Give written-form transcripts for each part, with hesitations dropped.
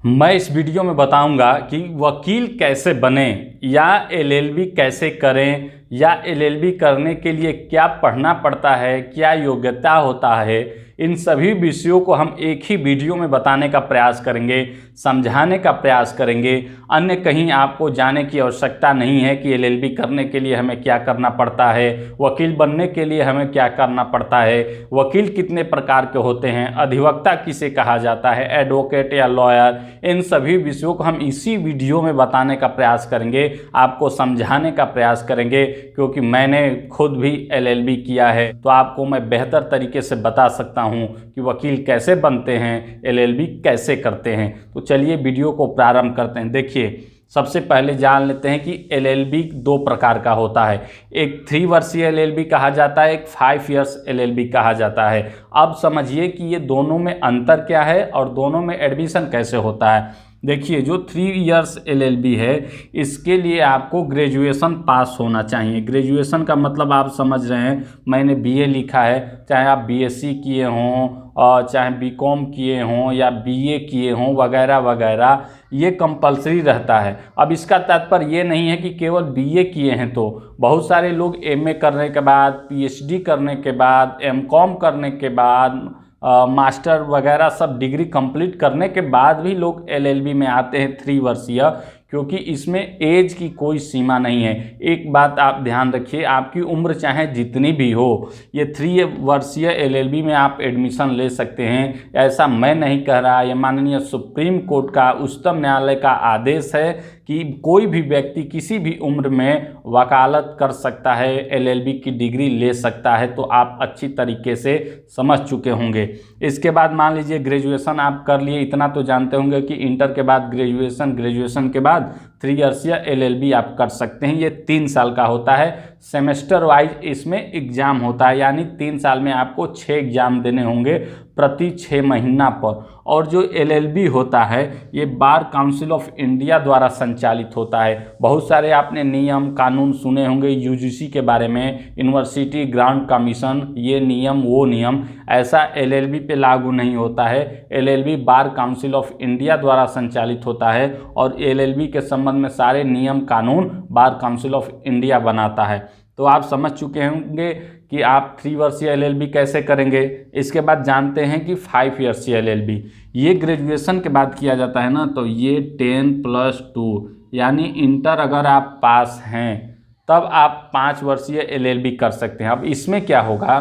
मैं इस वीडियो में बताऊंगा कि वकील कैसे बने या एलएलबी कैसे करें या एलएलबी करने के लिए क्या पढ़ना पड़ता है, क्या योग्यता होता है। इन सभी विषयों को हम एक ही वीडियो में बताने का प्रयास करेंगे, समझाने का प्रयास करेंगे। अन्य कहीं आपको जाने की आवश्यकता नहीं है कि एलएलबी करने के लिए हमें क्या करना पड़ता है, वकील बनने के लिए हमें क्या करना पड़ता है, वकील कितने प्रकार के होते हैं, अधिवक्ता किसे कहा जाता है, एडवोकेट या लॉयर। इन सभी विषयों को हम इसी वीडियो में बताने का प्रयास करेंगे, आपको समझाने का प्रयास करेंगे, क्योंकि मैंने खुद भी एलएलबी किया है तो आपको मैं बेहतर तरीके से बता सकता हूं कि वकील कैसे बनते हैं, एलएलबी कैसे करते हैं। तो चलिए वीडियो को प्रारंभ करते हैं। देखिए, सबसे पहले जान लेते हैं कि एलएलबी दो प्रकार का होता है। एक 3 वर्षीय एलएलबी कहा जाता है, एक 5 इयर्स एलएलबी कहा जाता है। अब समझिए कि ये दोनों में अंतर क्या है और दोनों में एडमिशन कैसे होता है। देखिए, जो 3 इयर्स एलएलबी है इसके लिए आपको ग्रेजुएशन पास होना चाहिए। ग्रेजुएशन का मतलब आप समझ रहे हैं, मैंने बीए लिखा है, चाहे आप बीएससी किए हों और चाहे बीकॉम किए हों या बीए किए हों वगैरह वगैरह, ये कंपलसरी रहता है। अब इसका तात्पर्य ये नहीं है कि केवल बीए किए हैं, तो बहुत सारे लोग एमए करने के बाद, पीएचडी करने के बाद, एमकॉम करने के बाद, मास्टर वगैरह सब डिग्री कंप्लीट करने के बाद भी लोग एलएलबी में आते हैं 3 वर्षीय, क्योंकि इसमें एज की कोई सीमा नहीं है। एक बात आप ध्यान रखिए, आपकी उम्र चाहे जितनी भी हो, ये 3 वर्षीय एलएलबी में आप एडमिशन ले सकते हैं। ऐसा मैं नहीं कह रहा, ये माननीय सुप्रीम कोर्ट का, उच्चतम न्यायालय का आदेश है कि कोई भी व्यक्ति किसी भी उम्र में वकालत कर सकता है, एलएलबी की डिग्री ले सकता है। तो आप अच्छी तरीके से समझ चुके होंगे। इसके बाद मान लीजिए ग्रेजुएशन आप कर लिए, इतना तो जानते होंगे कि इंटर के बाद ग्रेजुएशन, ग्रेजुएशन के बाद 3 इयर्स एलएलबी आप कर सकते हैं। ये 3 साल का होता है। सेमेस्टर वाइज इसमें एग्ज़ाम होता है, यानी 3 साल में आपको 6 एग्ज़ाम देने होंगे प्रति 6 महीना पर। और जो एलएलबी होता है ये बार काउंसिल ऑफ इंडिया द्वारा संचालित होता है। बहुत सारे आपने नियम कानून सुने होंगे यूजीसी के बारे में, यूनिवर्सिटी ग्रांट कमीशन, ये नियम वो नियम। ऐसा एलएलबी पे लागू नहीं होता है। LLB bar council of India द्वारा संचालित होता है और एलएलबी के संबंध में सारे नियम कानून बार काउंसिल ऑफ इंडिया बनाता है। तो आप समझ चुके होंगे कि आप 3 वर्षीय एलएलबी कैसे करेंगे। इसके बाद जानते हैं कि 5 इयर्स एलएलबी, ये ग्रेजुएशन के बाद किया जाता है ना, तो ये 10+2 यानी इंटर अगर आप पास हैं तब आप 5 वर्षीय एलएलबी कर सकते हैं। अब इसमें क्या होगा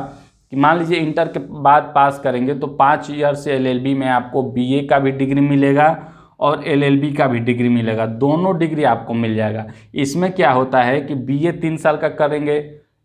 कि मान लीजिए इंटर के बाद पास करेंगे तो 5 इयर्स एलएलबी में आपको बीए का भी डिग्री मिलेगा और एलएलबी का भी डिग्री मिलेगा, दोनों डिग्री आपको मिल जाएगा। इसमें क्या होता है कि बीए 3 साल का करेंगे,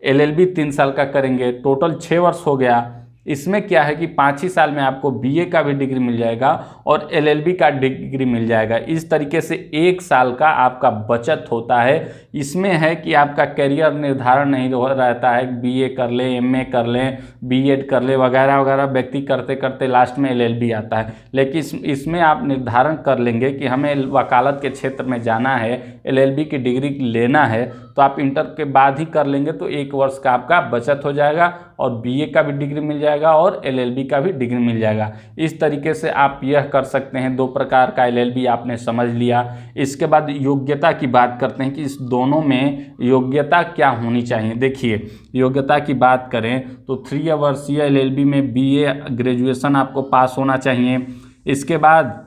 एलएलबी 3 साल का करेंगे, टोटल 6 वर्ष हो गया। इसमें क्या है कि 5 ही साल में आपको बीए का भी डिग्री मिल जाएगा और एलएलबी का डिग्री मिल जाएगा। इस तरीके से 1 साल का आपका बचत होता है। इसमें है कि आपका करियर निर्धारण नहीं रहता है, बीए कर लें, एमए कर लें, बीएड कर लें वगैरह वगैरह, व्यक्ति करते करते लास्ट में एलएलबी आता है। लेकिन इसमें आप निर्धारण कर लेंगे कि हमें वकालत के क्षेत्र में जाना है, एलएलबी की डिग्री लेना है, तो आप इंटर के बाद ही कर लेंगे तो 1 वर्ष का आपका बचत हो जाएगा और बीए का भी डिग्री मिल जाएगा और एलएलबी का भी डिग्री मिल जाएगा। इस तरीके से आप यह कर सकते हैं। 2 प्रकार का एलएलबी आपने समझ लिया। इसके बाद योग्यता की बात करते हैं कि इस दोनों में योग्यता क्या होनी चाहिए। देखिए, योग्यता की बात करें तो 3 वर्षीय एलएलबी में बीए ग्रेजुएशन आपको पास होना चाहिए। इसके बाद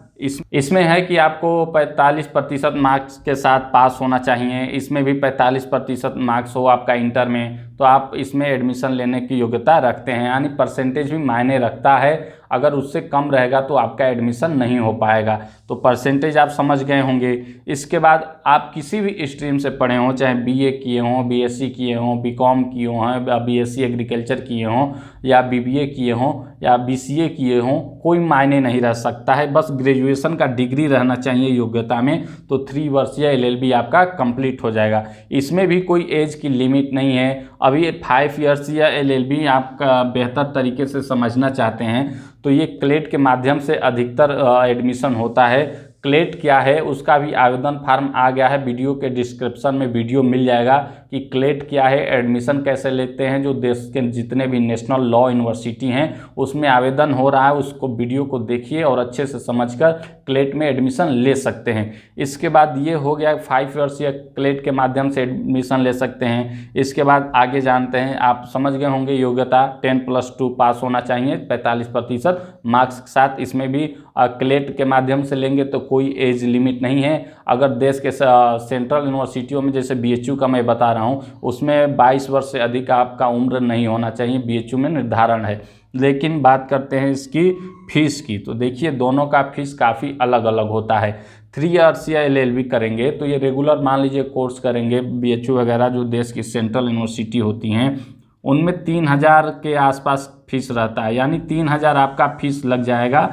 इसमें है कि आपको 45% मार्क्स के साथ पास होना चाहिए। इसमें भी 45% मार्क्स हो आपका इंटर में तो आप इसमें एडमिशन लेने की योग्यता रखते हैं, यानी परसेंटेज भी मायने रखता है। अगर उससे कम रहेगा तो आपका एडमिशन नहीं हो पाएगा। तो परसेंटेज आप समझ गए होंगे। इसके बाद आप किसी भी स्ट्रीम से पढ़े हों, चाहे बीए किए हों, बीएससी किए हों, बीकॉम किए हों, बीएससी एग्रीकल्चर किए हों या बीबीए किए हों या बीसीए किए हों, कोई मायने नहीं रह सकता है। बस ग्रेजुएशन का डिग्री रहना चाहिए योग्यता में, तो 3 वर्षीय एलएलबी आपका कंप्लीट हो जाएगा। इसमें भी कोई एज की लिमिट नहीं है। अभी 5 इयर्स या एलएलबी आप बेहतर तरीके से समझना चाहते हैं तो ये क्लेट के माध्यम से अधिकतर एडमिशन होता है। क्लेट क्या है उसका भी आवेदन फार्म आ गया है, वीडियो के डिस्क्रिप्शन में वीडियो मिल जाएगा, कि क्लेट क्या है, एडमिशन कैसे लेते हैं। जो देश के जितने भी नेशनल लॉ यूनिवर्सिटी हैं उसमें आवेदन हो रहा है, उसको वीडियो को देखिए और अच्छे से समझकर क्लेट में एडमिशन ले सकते हैं। इसके बाद ये हो गया 5 ईयर्स या क्लेट के माध्यम से एडमिशन ले सकते हैं। इसके बाद आगे जानते हैं, आप समझ गए होंगे योग्यता 10+2 पास होना चाहिए 45% मार्क्स के साथ। इसमें भी क्लेट के माध्यम से लेंगे तो कोई एज लिमिट नहीं है। अगर देश के सेंट्रल यूनिवर्सिटियों में जैसे BHU का मैं बता रहा हूँ उसमें 22 वर्ष से अधिक आपका उम्र नहीं होना चाहिए, BHU में निर्धारण है। लेकिन बात करते हैं इसकी फीस की, तो देखिए दोनों का फीस काफ़ी अलग अलग होता है। 3 ईयर्स या LLB करेंगे तो ये रेगुलर मान लीजिए कोर्स करेंगे, BHU वगैरह जो देश की सेंट्रल यूनिवर्सिटी होती हैं उनमें 3000 के आसपास फीस रहता है, यानी 3000 आपका फीस लग जाएगा।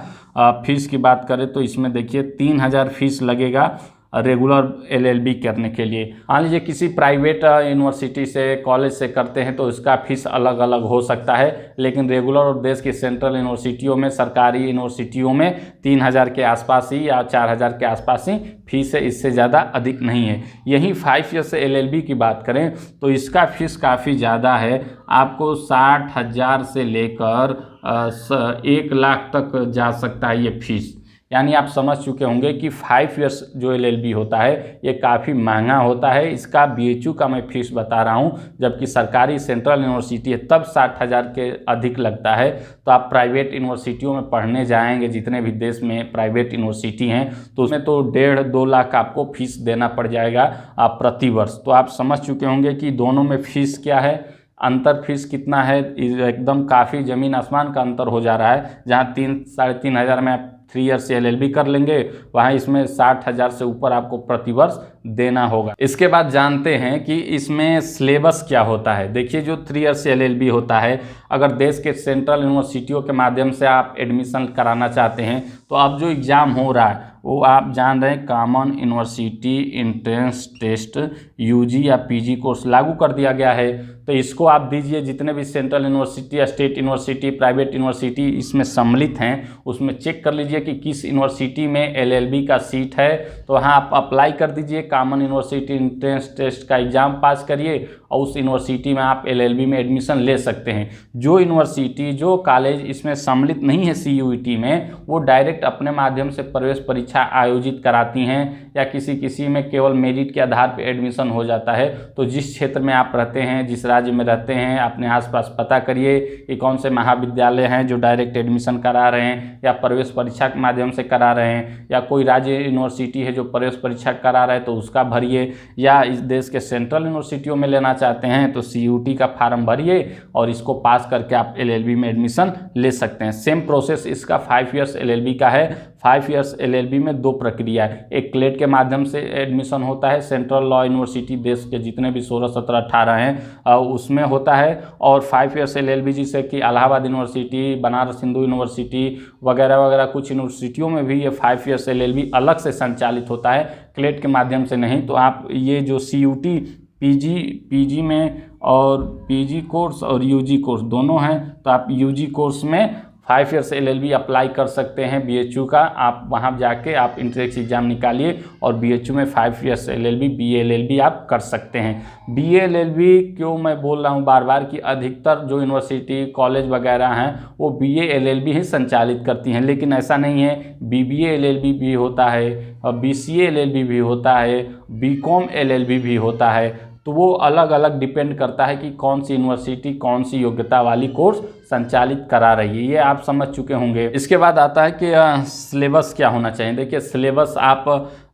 फीस की बात करें तो इसमें देखिए 3000 फीस लगेगा रेगुलर LLB करने के लिए। मान लीजिए किसी प्राइवेट यूनिवर्सिटी से कॉलेज से करते हैं तो इसका फीस अलग अलग हो सकता है, लेकिन रेगुलर और देश की सेंट्रल यूनिवर्सिटियों में, सरकारी यूनिवर्सिटियों में 3000 के आसपास ही या 4000 के आसपास ही फीस है, इससे ज़्यादा अधिक नहीं है। यहीं 5 ईयर से LLB की बात करें तो इसका फीस काफ़ी ज़्यादा है, आपको 60,000 से लेकर 1 लाख तक जा सकता है ये फीस। यानी आप समझ चुके होंगे कि 5 ईयर्स जो LLB होता है ये काफ़ी महंगा होता है। इसका BHU का मैं फीस बता रहा हूँ, जबकि सरकारी सेंट्रल यूनिवर्सिटी है तब 60,000 के अधिक लगता है। तो आप प्राइवेट यूनिवर्सिटियों में पढ़ने जाएंगे, जितने भी देश में प्राइवेट यूनिवर्सिटी हैं, तो उसमें तो 1.5-2 लाख आपको फीस देना पड़ जाएगा प्रति वर्ष। तो आप समझ चुके होंगे कि दोनों में फीस क्या है, अंतर फीस कितना है। एकदम काफ़ी ज़मीन आसमान का अंतर हो जा रहा है। जहाँ 3-3.5 हज़ार में आप 3 ईयर से LLB कर लेंगे, वहाँ इसमें 60,000 से ऊपर आपको प्रतिवर्ष देना होगा। इसके बाद जानते हैं कि इसमें सिलेबस क्या होता है। देखिए जो 3 ईयर से LLB होता है, अगर देश के सेंट्रल यूनिवर्सिटियों के माध्यम से आप एडमिशन कराना चाहते हैं तो अब जो एग्ज़ाम हो रहा है वो आप जान रहे हैं, common university entrance test UG या PG कोर्स लागू कर दिया गया है। तो इसको आप दीजिए, जितने भी सेंट्रल यूनिवर्सिटी या स्टेट यूनिवर्सिटी, प्राइवेट यूनिवर्सिटी इसमें सम्मिलित हैं उसमें चेक कर लीजिए कि किस यूनिवर्सिटी में LLB का सीट है, तो वहाँ आप अप्लाई कर दीजिए। कॉमन यूनिवर्सिटी एंट्रेंस टेस्ट का एग्ज़ाम पास करिए और उस यूनिवर्सिटी में आप LLB में एडमिशन ले सकते हैं। जो यूनिवर्सिटी, जो कॉलेज इसमें सम्मिलित नहीं है CUET में, वो डायरेक्ट अपने माध्यम से प्रवेश परीक्षा आयोजित कराती हैं या किसी में केवल मेरिट के आधार पर एडमिशन हो जाता है। तो जिस क्षेत्र में आप रहते हैं, जिस राज्य में रहते हैं, अपने आसपास पता करिए कि कौन से महाविद्यालय हैं जो डायरेक्ट एडमिशन करा रहे हैं या प्रवेश परीक्षा के माध्यम से करा रहे हैं, या कोई राज्य यूनिवर्सिटी है जो प्रवेश परीक्षा करा रहा है तो उसका भरिए, या इस देश के सेंट्रल यूनिवर्सिटियों में लेना चाहते हैं तो CUET का फार्म भरिए और इसको पास करके आप LLB में एडमिशन ले सकते हैं। सेम प्रोसेस इसका 5 ईयर्स LLB का है। 5 ईयर्स LLB में 2 प्रक्रिया है, एक क्लेट के माध्यम से एडमिशन होता है, सेंट्रल लॉ यूनिवर्सिटी देश के जितने भी 16, 17, 18 हैं उसमें होता है, और 5 ईयर्स LLB जिसे कि इलाहाबाद यूनिवर्सिटी, बनारस हिंदू यूनिवर्सिटी वगैरह वगैरह कुछ यूनिवर्सिटियों में भी ये 5 ईयर्स LLB अलग से संचालित होता है, क्लेट के माध्यम से नहीं। तो आप ये जो CUET PG में और PG कोर्स और UG कोर्स दोनों हैं, तो आप UG कोर्स में 5 ईयर्स LLB अप्लाई कर सकते हैं BHU का। आप वहां जाके आप इंट्रेंस एग्जाम निकालिए और BHU में 5 ईयर्स LLB BA LLB आप कर सकते हैं। BA LLB क्यों मैं बोल रहा हूं बार बार कि अधिकतर जो यूनिवर्सिटी कॉलेज वगैरह हैं वो BA LLB ही संचालित करती हैं, लेकिन ऐसा नहीं है। BBA LLB भी होता है, BCA LLB भी होता है, BCom LLB भी होता है। तो वो अलग अलग डिपेंड करता है कि कौन सी यूनिवर्सिटी कौन सी योग्यता वाली कोर्स संचालित करा रही है, ये आप समझ चुके होंगे। इसके बाद आता है कि सिलेबस क्या होना चाहिए। देखिए सिलेबस आप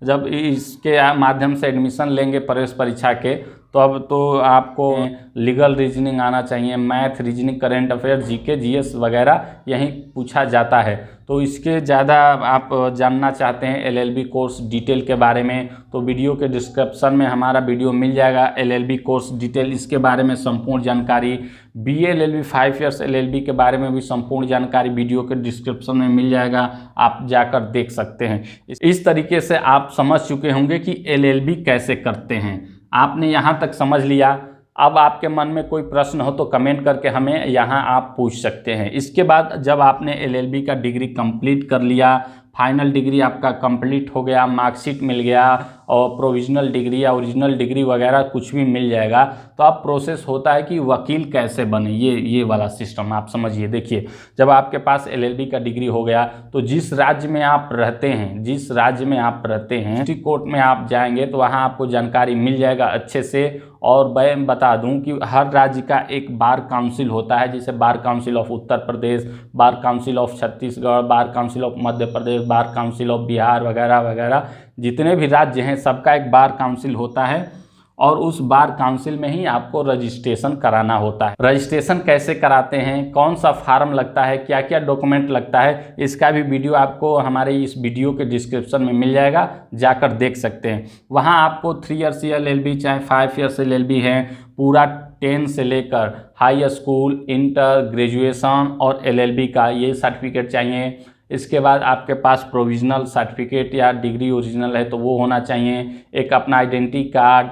जब इसके माध्यम से एडमिशन लेंगे प्रवेश परीक्षा के, तो अब तो आपको लीगल रीजनिंग आना चाहिए, math, reasoning, current affair, GK GS वगैरह यहीं पूछा जाता है। तो इसके ज़्यादा आप जानना चाहते हैं LLB कोर्स डिटेल के बारे में, तो वीडियो के डिस्क्रिप्शन में हमारा वीडियो मिल जाएगा LLB कोर्स डिटेल, इसके बारे में संपूर्ण जानकारी। BA LLB 5 ईयर्स LLB के बारे में भी संपूर्ण जानकारी वीडियो के डिस्क्रिप्शन में मिल जाएगा, आप जाकर देख सकते हैं। इस तरीके से आप समझ चुके होंगे कि LLB कैसे करते हैं। आपने यहाँ तक समझ लिया। अब आपके मन में कोई प्रश्न हो तो कमेंट करके हमें यहाँ आप पूछ सकते हैं। इसके बाद जब आपने LLB का डिग्री कंप्लीट कर लिया, फाइनल डिग्री आपका कंप्लीट हो गया, मार्कशीट मिल गया और प्रोविजनल डिग्री या ओरिजिनल डिग्री वगैरह कुछ भी मिल जाएगा, तो अब प्रोसेस होता है कि वकील कैसे बने। ये वाला सिस्टम आप समझिए। देखिए, जब आपके पास एलएलबी का डिग्री हो गया तो जिस राज्य में आप रहते हैं, डिस्ट्रिक्ट कोर्ट में आप जाएंगे तो वहाँ आपको जानकारी मिल जाएगा अच्छे से। और मैं बता दूं कि हर राज्य का एक बार काउंसिल होता है, जैसे bar council of Uttar Pradesh, bar council of Chhattisgarh, bar council of Madhya Pradesh, bar council of Bihar वगैरह वगैरह, जितने भी राज्य हैं सबका एक बार काउंसिल होता है। और उस बार काउंसिल में ही आपको रजिस्ट्रेशन कराना होता है। रजिस्ट्रेशन कैसे कराते हैं, कौन सा फार्म लगता है, क्या क्या डॉक्यूमेंट लगता है, इसका भी वीडियो आपको हमारे इस वीडियो के डिस्क्रिप्शन में मिल जाएगा, जाकर देख सकते हैं। वहाँ आपको 3 ईयर्स एलएलबी चाहे 5 ईयर्स एलएलबी है, पूरा 10 से लेकर हाई स्कूल, इंटर, ग्रेजुएशन और एलएलबी का ये सर्टिफिकेट चाहिए। इसके बाद आपके पास प्रोविजनल सर्टिफिकेट या डिग्री ओरिजिनल है तो वो होना चाहिए। एक अपना आइडेंटिटी कार्ड,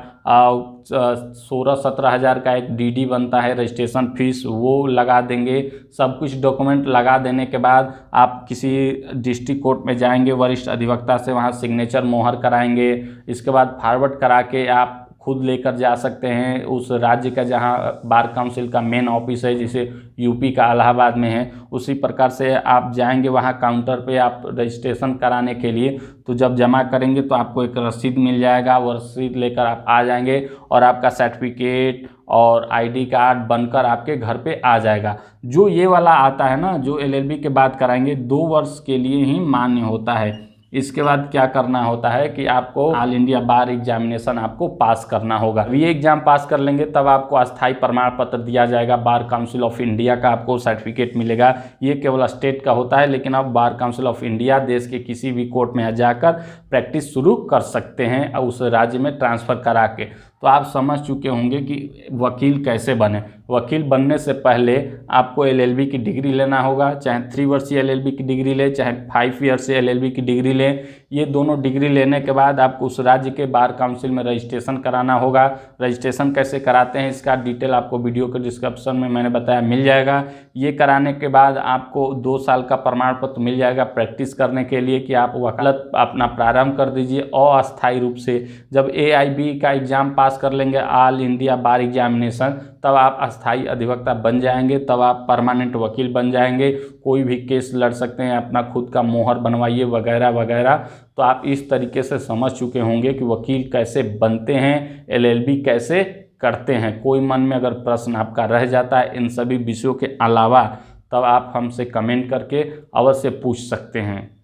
16-17 हज़ार का एक डीडी बनता है, रजिस्ट्रेशन फीस वो लगा देंगे। सब कुछ डॉक्यूमेंट लगा देने के बाद आप किसी डिस्ट्रिक्ट कोर्ट में जाएंगे, वरिष्ठ अधिवक्ता से वहाँ सिग्नेचर मोहर कराएंगे। इसके बाद फॉरवर्ड करा के आप खुद लेकर जा सकते हैं उस राज्य का जहां बार काउंसिल का मेन ऑफिस है, जैसे यूपी का इलाहाबाद में है, उसी प्रकार से आप जाएंगे वहां काउंटर पे आप रजिस्ट्रेशन कराने के लिए। तो जब जमा करेंगे तो आपको एक रसीद मिल जाएगा, वो रसीद लेकर आप आ जाएंगे और आपका सर्टिफिकेट और आईडी कार्ड बनकर आपके घर पे आ जाएगा। जो ये वाला आता है ना, जो एलएलबी के बाद कराएंगे, 2 वर्ष के लिए ही मान्य होता है। इसके बाद क्या करना होता है कि आपको ऑल इंडिया बार एग्जामिनेशन आपको पास करना होगा। ये एग्जाम पास कर लेंगे तब आपको अस्थायी प्रमाण पत्र दिया जाएगा, बार काउंसिल ऑफ इंडिया का आपको सर्टिफिकेट मिलेगा। ये केवल स्टेट का होता है, लेकिन आप बार काउंसिल ऑफ इंडिया देश के किसी भी कोर्ट में जाकर प्रैक्टिस शुरू कर सकते हैं उस राज्य में ट्रांसफ़र करा के। तो आप समझ चुके होंगे कि वकील कैसे बने। वकील बनने से पहले आपको एलएलबी की डिग्री लेना होगा, चाहे 3 वर्षीय एलएलबी की डिग्री ले, चाहे 5 ईयर्स एलएलबी की डिग्री ले। ये दोनों डिग्री लेने के बाद आपको उस राज्य के बार काउंसिल में रजिस्ट्रेशन कराना होगा। रजिस्ट्रेशन कैसे कराते हैं इसका डिटेल आपको वीडियो के डिस्क्रिप्शन में मैंने बताया मिल जाएगा। ये कराने के बाद आपको 2 साल का प्रमाण पत्र मिल जाएगा प्रैक्टिस करने के लिए कि आप वकालत अपना प्रारंभ कर दीजिए अस्थायी रूप से। जब AIB का एग्ज़ाम पास कर लेंगे, ऑल इंडिया बार एग्जामिनेशन, तब आप अस्थायी अधिवक्ता बन जाएंगे, तब आप परमानेंट वकील बन जाएंगे। कोई भी केस लड़ सकते हैं, अपना खुद का मोहर बनवाइए वगैरह वगैरह। तो आप इस तरीके से समझ चुके होंगे कि वकील कैसे बनते हैं, एलएलबी कैसे करते हैं। कोई मन में अगर प्रश्न आपका रह जाता है इन सभी विषयों के अलावा, तब आप हमसे कमेंट करके अवश्य पूछ सकते हैं।